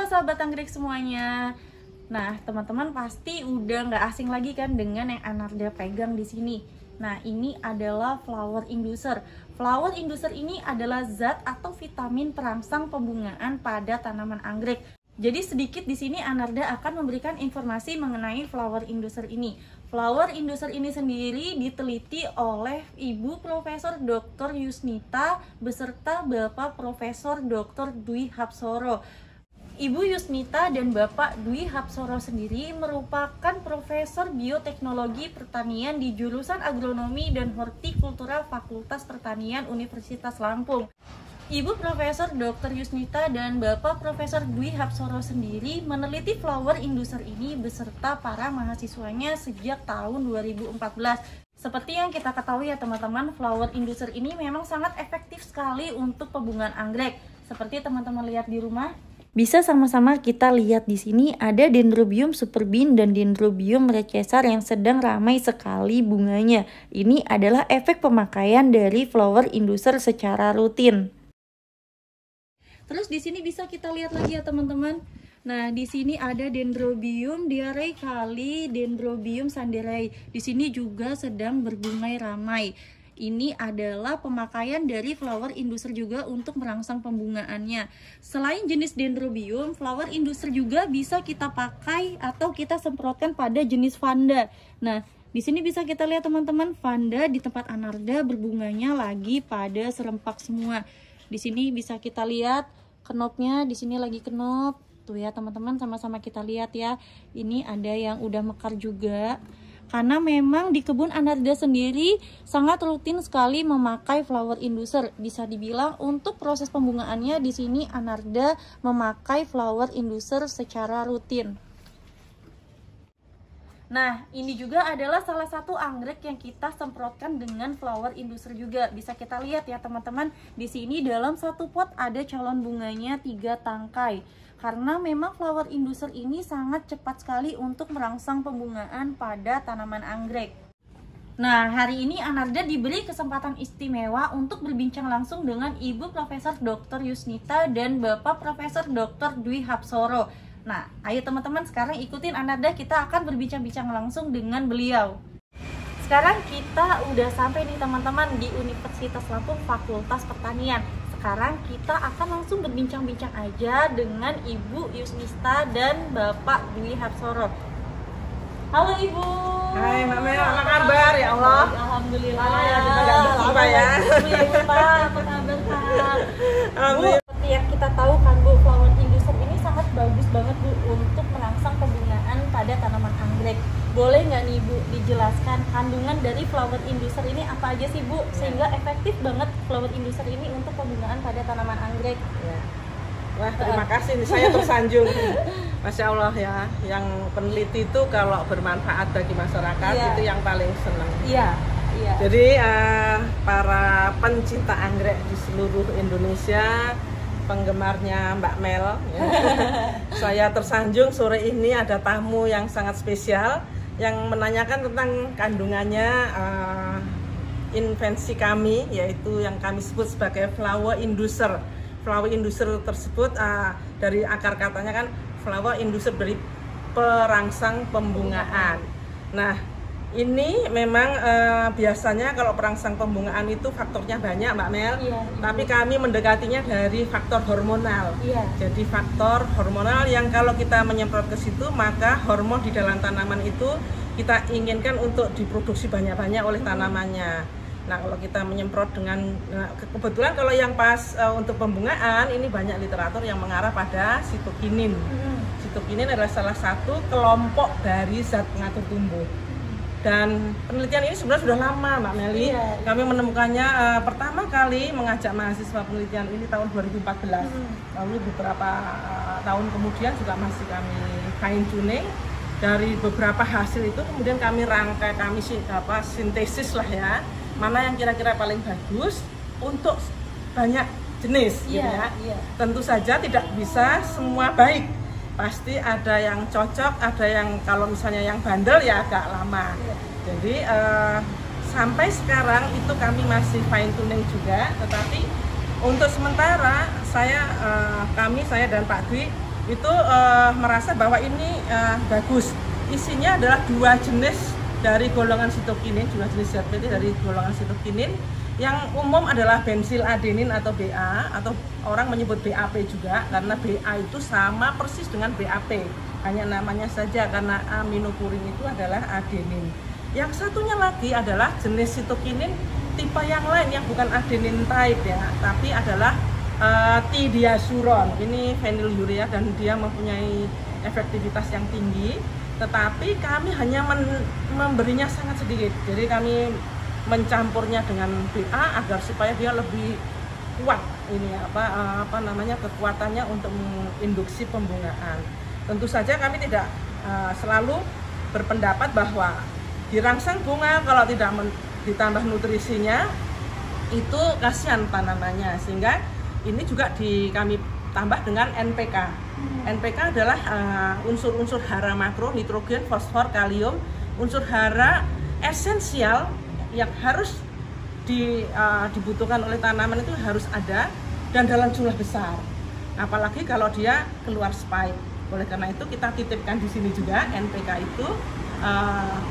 Sahabat anggrek semuanya. Nah, teman-teman pasti udah nggak asing lagi kan dengan yang Anarda pegang di sini. Nah, ini adalah flower inducer. Flower inducer ini adalah zat atau vitamin perangsang pembungaan pada tanaman anggrek. Jadi sedikit di sini Anarda akan memberikan informasi mengenai flower inducer ini. Flower inducer ini sendiri diteliti oleh Ibu Profesor Dr. Yusnita beserta Bapak Profesor Dr. Dwi Hapsoro. Ibu Yusnita dan Bapak Dwi Hapsoro sendiri merupakan Profesor Bioteknologi Pertanian di jurusan Agronomi dan Hortikultura Fakultas Pertanian Universitas Lampung. Ibu Profesor Dr. Yusnita dan Bapak Profesor Dwi Hapsoro sendiri meneliti flower inducer ini beserta para mahasiswanya sejak tahun 2014. Seperti yang kita ketahui ya teman-teman, flower inducer ini memang sangat efektif sekali untuk pembungaan anggrek. Seperti teman-teman lihat di rumah. Bisa sama-sama kita lihat di sini ada Dendrobium superbean dan Dendrobium recesar yang sedang ramai sekali bunganya. Ini adalah efek pemakaian dari flower inducer secara rutin. Terus di sini bisa kita lihat lagi ya teman-teman. Nah, di sini ada Dendrobium diarrhea kali, Dendrobium sanderei. Di sini juga sedang berbunga ramai. Ini adalah pemakaian dari flower inducer juga untuk merangsang pembungaannya. Selain jenis Dendrobium, flower inducer juga bisa kita pakai atau kita semprotkan pada jenis Vanda. Nah, di sini bisa kita lihat teman-teman, Vanda di tempat Anarda berbunganya lagi pada serempak semua. Di sini bisa kita lihat kenopnya, di sini lagi kenop. Tuh ya teman-teman, sama-sama kita lihat ya. Ini ada yang udah mekar juga. Karena memang di kebun Anarda sendiri sangat rutin sekali memakai flower inducer. Bisa dibilang untuk proses pembungaannya di sini Anarda memakai flower inducer secara rutin. Nah, ini juga adalah salah satu anggrek yang kita semprotkan dengan flower inducer juga. Bisa kita lihat ya teman-teman, di sini dalam satu pot ada calon bunganya 3 tangkai. Karena memang flower inducer ini sangat cepat sekali untuk merangsang pembungaan pada tanaman anggrek. Nah, hari ini Anarda diberi kesempatan istimewa untuk berbincang langsung dengan Ibu Profesor Dr. Yusnita dan Bapak Profesor Dr. Dwi Hapsoro. Nah, ayo teman-teman sekarang ikutin Anarda, kita akan berbincang-bincang langsung dengan beliau. Sekarang kita udah sampai nih teman-teman di Universitas Lampung Fakultas Pertanian. Sekarang kita akan langsung berbincang-bincang aja dengan Ibu Yusnita dan Bapak Dwi Hapsoro. Halo Ibu. Hai Mbak Mel, apa kabar ya Allah? Alhamdulillah. Ya, kita nggak berjumpa ya. Ibu Pak, apa kabar Kak? Alhamdulillah. Bu, seperti yang kita tahu kan Bu, flower inducer ini sangat bagus banget Bu untuk merangsang pembungaan pada tanaman anggrek. Boleh nggak nih Bu dijelaskan kandungan dari flower inducer ini apa aja sih Bu, sehingga efektif banget flower inducer ini untuk pembungaan pada tanaman anggrek? Ya. Wah, terima kasih, saya tersanjung. Masya Allah ya, yang peneliti itu kalau bermanfaat bagi masyarakat itu yang paling senang. Iya. Jadi para pencinta anggrek di seluruh Indonesia, penggemarnya Mbak Mel ya. Saya tersanjung sore ini ada tamu yang sangat spesial yang menanyakan tentang kandungannya invensi kami, yaitu yang kami sebut sebagai flower inducer. Flower inducer tersebut dari akar katanya kan flower inducer, dari perangsang pembungaan. Nah, ini memang biasanya kalau perangsang pembungaan itu faktornya banyak Mbak Mel, tapi kami mendekatinya dari faktor hormonal. Jadi faktor hormonal yang kalau kita menyemprot ke situ, maka hormon di dalam tanaman itu kita inginkan untuk diproduksi banyak-banyak oleh tanamannya. Nah, kalau kita menyemprot dengan, kebetulan kalau yang pas untuk pembungaan, ini banyak literatur yang mengarah pada sitokinin. Sitokinin adalah salah satu kelompok dari zat pengatur tumbuh. Dan penelitian ini sebenarnya sudah lama Mbak Meli. Kami menemukannya pertama kali mengajak mahasiswa penelitian ini tahun 2014. Lalu beberapa tahun kemudian juga masih kami fine tuning. dari beberapa hasil itu kemudian kami rangkai, kami sintesis lah ya, mana yang kira-kira paling bagus untuk banyak jenis gitu ya. Tentu saja tidak bisa semua baik, pasti ada yang cocok, ada yang kalau misalnya yang bandel ya agak lama. Jadi sampai sekarang itu kami masih fine tuning juga, tetapi untuk sementara saya dan Pak Dwi itu merasa bahwa ini bagus. Isinya adalah 2 jenis dari golongan sitokinin, 2 jenis zat PT dari golongan sitokinin. Yang umum adalah bensil adenin atau BA, atau orang menyebut BAP juga, karena BA itu sama persis dengan BAP, hanya namanya saja karena aminopurin itu adalah adenin. Yang satunya lagi adalah jenis sitokinin tipe yang lain yang bukan adenin type ya, tapi adalah tidiasuron. Ini fenilurea dan dia mempunyai efektivitas yang tinggi, tetapi kami hanya memberinya sangat sedikit. Jadi kami mencampurnya dengan BA agar supaya dia lebih kuat ini kekuatannya untuk menginduksi pembungaan. Tentu saja kami tidak selalu berpendapat bahwa dirangsang bunga kalau tidak ditambah nutrisinya itu kasihan tanamannya, sehingga ini juga kami tambah dengan NPK. NPK adalah unsur-unsur hara makro, nitrogen, fosfor, kalium, unsur hara esensial yang harus dibutuhkan oleh tanaman itu harus ada dan dalam jumlah besar. Apalagi kalau dia keluar spike. Oleh karena itu kita titipkan di sini juga NPK itu.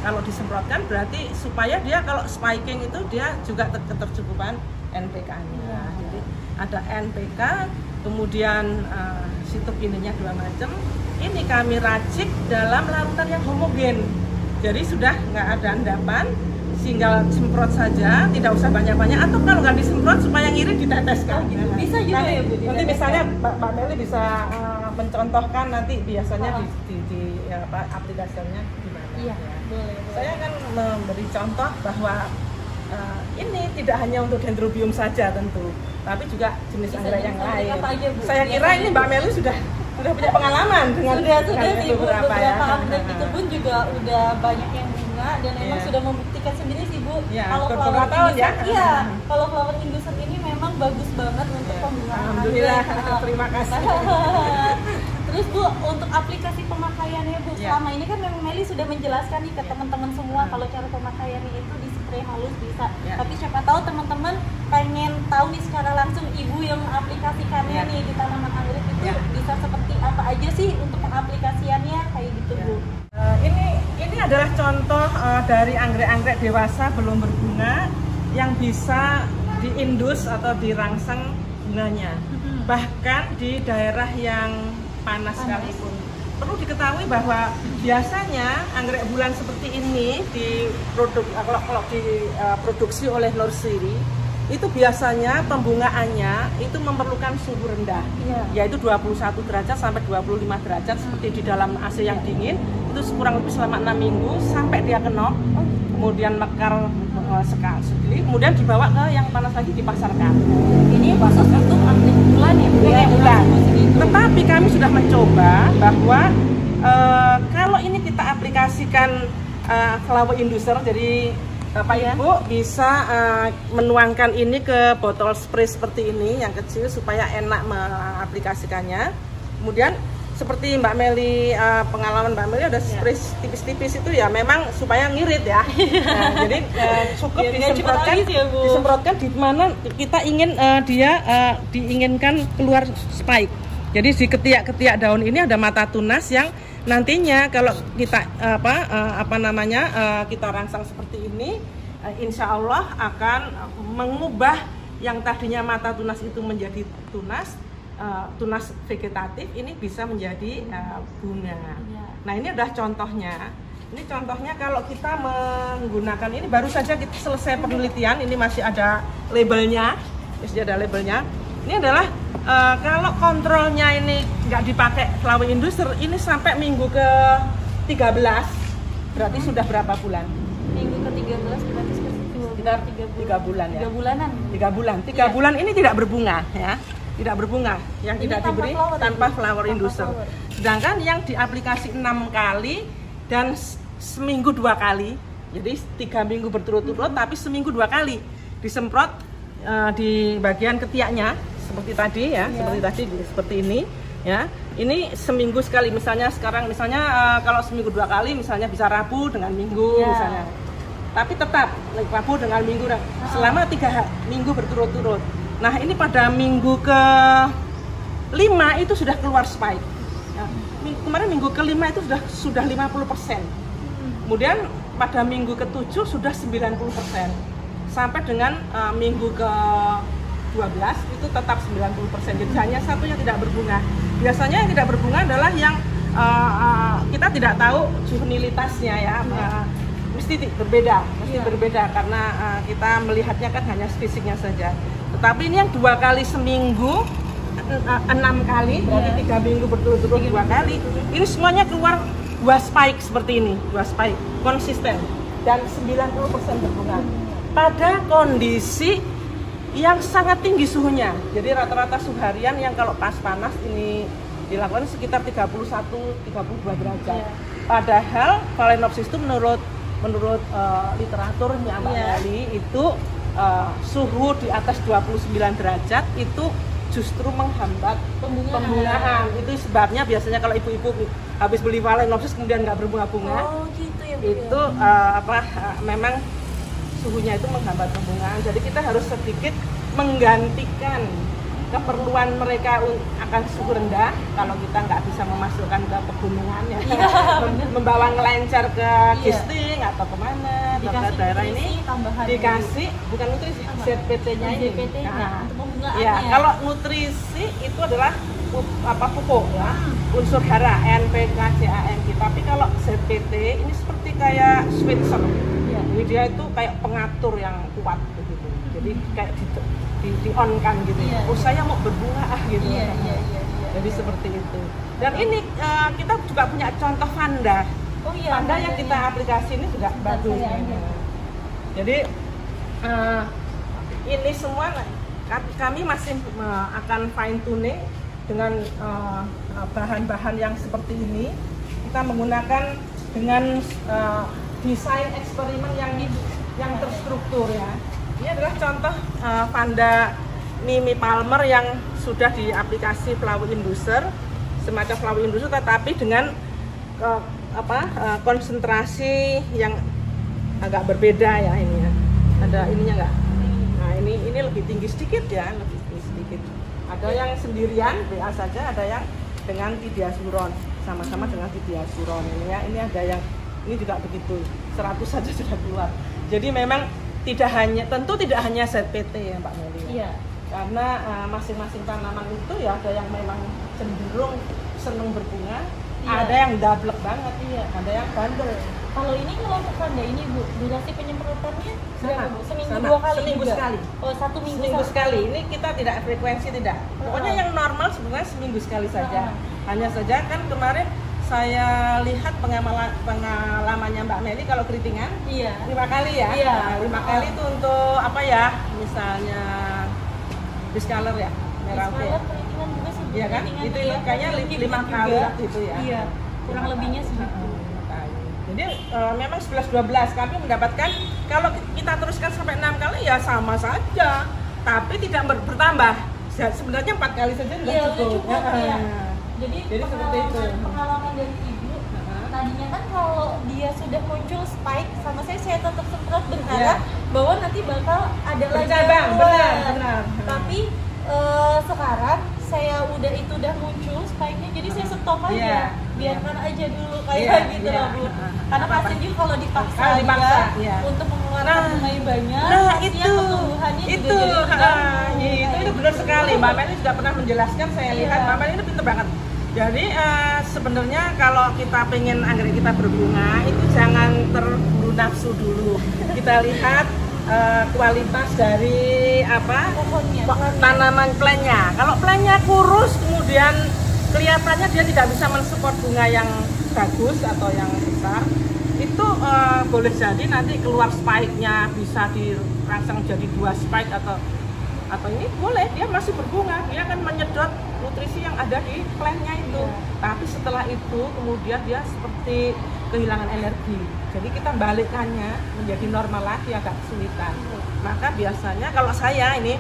Kalau disemprotkan berarti supaya dia kalau spiking itu dia juga ketercukupan NPK-nya. Jadi ada NPK, kemudian sitokininnya 2 macam. Ini kami racik dalam larutan yang homogen. Jadi sudah nggak ada endapan, tinggal semprot saja, tidak usah banyak-banyak. Atau kalau nggak disemprot supaya ngirit diteteskan. Gitu. Bisa juga ya Bu. Nanti misalnya Mbak Meli bisa mencontohkan nanti biasanya di aplikasinya gimana. Iya, boleh. Saya akan memberi contoh bahwa ini tidak hanya untuk dendrobium saja tentu, tapi juga jenis anggrek yang lain. Aja, Bu? Saya kira ini Mbak Meli sudah punya pengalaman dengan sudah sih Bu, beberapa ya. anggrek di kebun juga udah banyak yang bunga dan memang sudah membuktikan sendiri sih Bu. Ya, kalau beberapa tahun ya. Iya, kalau flower inducer ini memang bagus banget untuk pembungaan. Alhamdulillah, terima kasih. Terus Bu, untuk aplikasi pemakaiannya Bu, selama ini kan memang Meli sudah menjelaskan nih ke teman-teman semua kalau cara pemakaiannya itu di spray halus bisa. Tapi siapa tahu teman-teman pengen tahu nih secara langsung Ibu yang mengaplikasikannya nih di tanaman anggrek itu bisa seperti apa aja sih untuk pengaplikasiannya kayak gitu Bu. Ini adalah contoh dari anggrek-anggrek dewasa belum berbunga yang bisa diindus atau dirangsang bunganya. Bahkan di daerah yang panas sekalipun. Perlu diketahui bahwa biasanya anggrek bulan seperti ini diproduksi oleh nursery itu biasanya pembungaannya itu memerlukan suhu rendah, yaitu 21 derajat sampai 25 derajat seperti di dalam AC yang dingin, itu kurang lebih selama 6 minggu sampai dia kenop, kemudian mekar sekali, kemudian dibawa ke yang panas lagi dipasarkan. Ini khusus untuk anggrek bulan ya? Bulan. Tetapi kami sudah mencoba bahwa kalau ini kita aplikasikan flower inducer, jadi Bapak Ibu bisa menuangkan ini ke botol spray seperti ini yang kecil supaya enak mengaplikasikannya. Kemudian seperti Mbak Meli, pengalaman Mbak Meli ada spray tipis-tipis itu ya memang supaya ngirit ya. Nah, jadi cukup disemprotkan di mana kita ingin diinginkan keluar spike. Jadi di ketiak-ketiak daun ini ada mata tunas yang nantinya kalau kita kita rangsang seperti ini, insya Allah akan mengubah yang tadinya mata tunas itu menjadi tunas vegetatif, ini bisa menjadi bunga. Nah ini adalah contohnya. Ini contohnya kalau kita menggunakan ini baru saja kita selesai penelitian, ini masih ada labelnya, Ini adalah kalau kontrolnya ini nggak dipakai flower inducer, ini sampai minggu ke 13, berarti sudah berapa bulan? Minggu ke 13 berarti sekitar 3 bulan ya. 3 bulan. 3 bulan ini tidak berbunga ya. Tidak berbunga, yang tidak diberi tanpa flower inducer. Sedangkan yang diaplikasi 6 kali dan seminggu 2 kali. Jadi 3 minggu berturut-turut, tapi seminggu 2 kali disemprot di bagian ketiaknya seperti tadi ya, seperti ini ya. Ini seminggu sekali, misalnya sekarang kalau seminggu 2 kali misalnya bisa Rabu dengan Minggu misalnya. Tapi tetap Rabu dengan Minggu selama 3 minggu berturut-turut. Nah, ini pada minggu ke-5 itu sudah keluar spike. Ya, kemarin minggu ke-5 itu sudah 50%. Kemudian pada minggu ke-7 sudah 90%. Sampai dengan minggu ke-12 itu tetap 90%. Jadi hanya satu yang tidak berbunga. Biasanya yang tidak berbunga adalah yang kita tidak tahu juvenilitasnya ya. Mesti berbeda karena kita melihatnya kan hanya fisiknya saja. Tetapi ini yang 2 kali seminggu, 6 kali, berarti 3 minggu berturut-turut 2 kali. Ini semuanya keluar 2 spike seperti ini, 2 spike konsisten dan 90% berbunga. Pada kondisi yang sangat tinggi suhunya. Jadi rata-rata suhu harian yang kalau pas panas ini dilakukan sekitar 31-32 derajat. Padahal Phalaenopsis itu menurut literaturnya Mbak Meli itu suhu di atas 29 derajat itu justru menghambat pembungaan. Itu sebabnya biasanya kalau ibu-ibu habis beli Phalaenopsis kemudian nggak berbunga-bunga. Oh, gitu ya, Bu. Itu memang suhunya itu menghambat pembungaan. Jadi kita harus sedikit menggantikan keperluan mereka akan suhu rendah. Kalau kita nggak bisa memasukkan ke pegunungan ya, membawa ngelencar ke Gisting atau kemana ke daerah ini dikasih bukan nutrisi ZPT-nya ini. Ya, kalau nutrisi itu adalah pupuk ya, unsur hara NPK CAMG. Tapi kalau ZPT ini seperti kayak switcher. Jadi dia itu kayak pengatur yang kuat begitu. Jadi kayak di-on kan gitu. Oh, saya mau berbunga gitu. Jadi seperti itu. Dan ini kita juga punya contoh Vanda. Vanda yang kita aplikasi ini juga bagus. Jadi ini semua kami masih akan fine tuning dengan bahan-bahan yang seperti ini. Kita menggunakan dengan desain eksperimen yang terstruktur ya. Ini adalah contoh Vanda Mimi Palmer yang sudah di aplikasi Flower Inducer, semacam Flower Inducer tetapi dengan konsentrasi yang agak berbeda ya ini ya. Ada ininya enggak? Nah, ini lebih tinggi sedikit ya, lebih tinggi sedikit. Ada yang sendirian BA saja, ada yang dengan tidiasuron, sama-sama dengan tidiasuron ini ya. Ini ada yang ini juga begitu, 100 saja sudah keluar. Jadi memang tidak hanya ZPT ya Mbak Meli. Iya. Karena masing-masing tanaman itu ya ada yang memang cenderung senang berbunga, ada yang double banget, ada yang bandel. Kalau ini kalau Vanda ini Bu, durasi penyemprotannya berapa Bu? Seminggu 2 kali? Seminggu juga? Sekali. Oh, 1 minggu seminggu sekali. Ini kita tidak frekuensi tidak. Pokoknya yang normal sebenarnya seminggu sekali saja. Hanya saja kan kemarin saya lihat pengalamannya Mbak Meli kalau keritingan 5 kali ya. Nah, 5 kali itu untuk apa ya? Misalnya discolor ya, merah ya. Keritingan juga sih. Iya kan? Itu kayaknya 5 kali gitu ya. Iya. Kurang lebihnya segitu. Jadi memang 11-12 kami mendapatkan kalau kita teruskan sampai 6 kali ya sama saja, tapi tidak bertambah. Sebenarnya 4 kali saja sudah cukup. Jadi seperti itu. Pengalaman dari Ibu, tadinya kan kalau dia sudah muncul spike sama saya tetap semprot berharap bahwa nanti bakal ada lagi benar. Tapi sekarang saya udah muncul spike-nya, jadi saya stop aja, biarkan aja dulu kayak gitu lah Bu. Karena kasian juga kalau dipaksa untuk mengeluarkan bunga banyak, itu pertumbuhannya itu benar sekali. Mbak Meli juga pernah menjelaskan, saya lihat Mbak Meli itu pintar banget. Jadi sebenarnya kalau kita pengen anggrek kita berbunga itu jangan terburu nafsu dulu. Kita lihat kualitas dari tanaman plantnya. Kalau plantnya kurus kemudian kelihatannya dia tidak bisa mensupport bunga yang bagus atau yang besar, itu boleh jadi nanti keluar spike-nya bisa dirangsang jadi 2 spike atau atau ini boleh, dia masih berbunga, dia akan menyedot nutrisi yang ada di plantnya itu. Tapi setelah itu kemudian dia seperti kehilangan energi. Jadi kita balikannya menjadi normal lagi, agak kesulitan. Maka biasanya kalau saya ini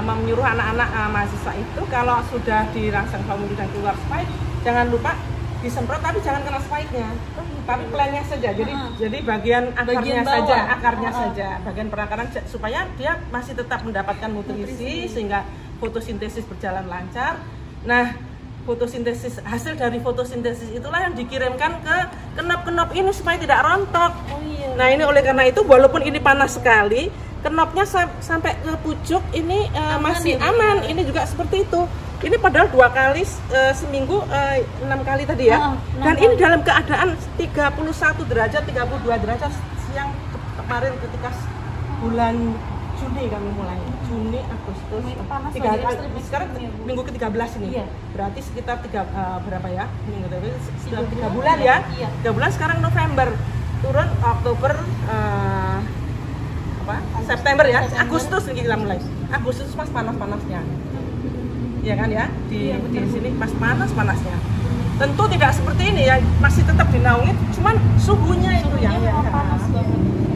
menyuruh anak-anak mahasiswa itu kalau sudah dirangsang famili dan keluar spike, jangan lupa disemprot, tapi jangan kena spike-nya, tapi plantnya saja. Jadi bagian akarnya saja, bagian perakaran, supaya dia masih tetap mendapatkan nutrisi sehingga fotosintesis berjalan lancar. Nah, fotosintesis, hasil dari fotosintesis itulah yang dikirimkan ke kenop-kenop ini supaya tidak rontok. Nah, ini oleh karena itu walaupun ini panas sekali, kenopnya sampai ke pucuk ini masih aman. Ini juga seperti itu. Ini padahal 2 kali seminggu 6 kali tadi ya. Dan ini dalam keadaan 31 derajat, 32 derajat siang kemarin ketika bulan Juni kami mulai. Juni, Agustus, 3 kali. Sekarang minggu ke-13 ini. Berarti sekitar berapa ya? Minggu sekitar 3 bulan ya. 3 bulan, sekarang November. Turun Oktober September ya. Agustus kita mulai. Agustus pas panas-panasnya. Ya kan ya, di sini pas panas-panasnya. Tentu tidak seperti ini ya, masih tetap dinaungi, cuman suhunya itu yang panas.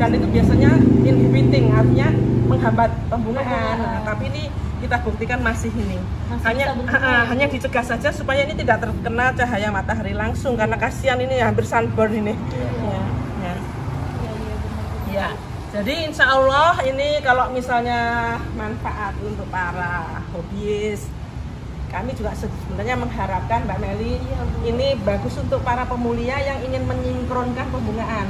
Dan itu biasanya inhibiting, artinya menghambat pembungaan. Tapi ini kita buktikan masih ini. Hanya dicegah saja supaya ini tidak terkena cahaya matahari langsung, karena kasihan ini hampir sunburn ini. Ya. Jadi insya Allah ini kalau misalnya manfaat untuk para hobiis, kami juga sebenarnya mengharapkan Mbak Meli, ini bagus untuk para pemulia yang ingin menyingkronkan pembungaan.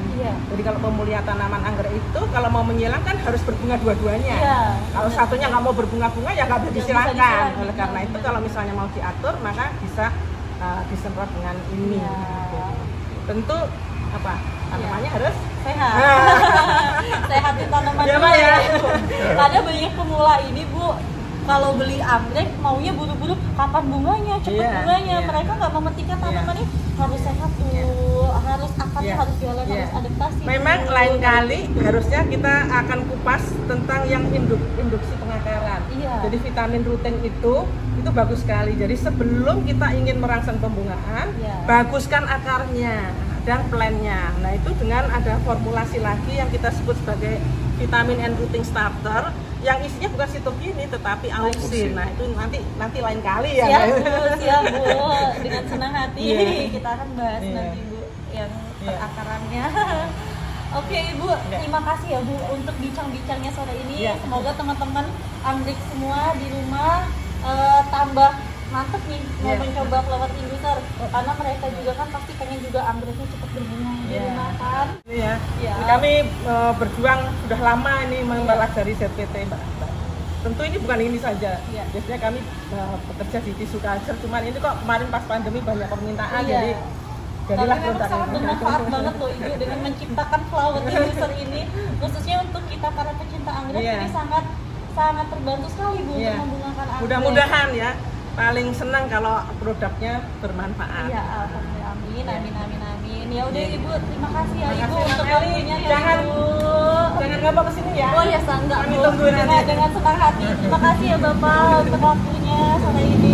Jadi kalau pemulia tanaman anggrek itu kalau mau menyilang kan harus berbunga dua-duanya. Kalau satunya nggak mau berbunga-bunga ya nggak bisa disilakan. Oleh karena itu kalau misalnya mau diatur maka bisa disemprot dengan ini. Tentu tanamannya harus sehat. Sehatin tanaman dulu ya. Ada banyak pemula ini Bu, kalau beli anggrek maunya buru-buru kapan bunganya, cepet bunganya. Mereka nggak memetikan tanamannya harus sehat dulu, harus akarnya harus jalan, harus adaptasi. Memang dulu. Lain kali harusnya kita akan kupas tentang yang induksi pengakaran. Jadi vitamin rutin itu bagus sekali. Jadi sebelum kita ingin merangsang pembungaan, baguskan akarnya dan plantnya. Nah itu dengan ada formulasi lagi yang kita sebut sebagai vitamin and rooting starter, yang isinya bukan sitokinin tetapi auxin. Nah itu nanti lain kali ya. Siap Bu, dengan senang hati kita akan bahas nanti Bu yang perakarannya. Oke Ibu, terima kasih ya Bu untuk bincang-bincangnya sore ini. Semoga teman-teman anggrek semua di rumah tambah mantep nih mau mencoba flower inducer, karena mereka juga kan pasti pengen juga anggreknya cepat berbunga di rumah kan. Kami berjuang sudah lama ini mempelajari ZPT Mbak. Tentu ini bukan ini saja. Biasanya kami bekerja di tisu culture, cuman ini kok kemarin pas pandemi banyak permintaan jadilah produk sangat bermanfaat banget loh Ibu dengan menciptakan flower inducer ini, khususnya untuk kita para pecinta anggrek ini sangat terbantu sekali Bu untuk membungakan anggrek. Mudah-mudahan ya. Paling senang kalau produknya bermanfaat. Alhamdulillah, amin. Ya udah Ibu, terima kasih ya Ibu untuk waktunya ya. Jangan ngapa kesini ya. Oh ya, enggak Bu. Dengan senang hati. Terima kasih ya Bapak untuk waktunya sore ini.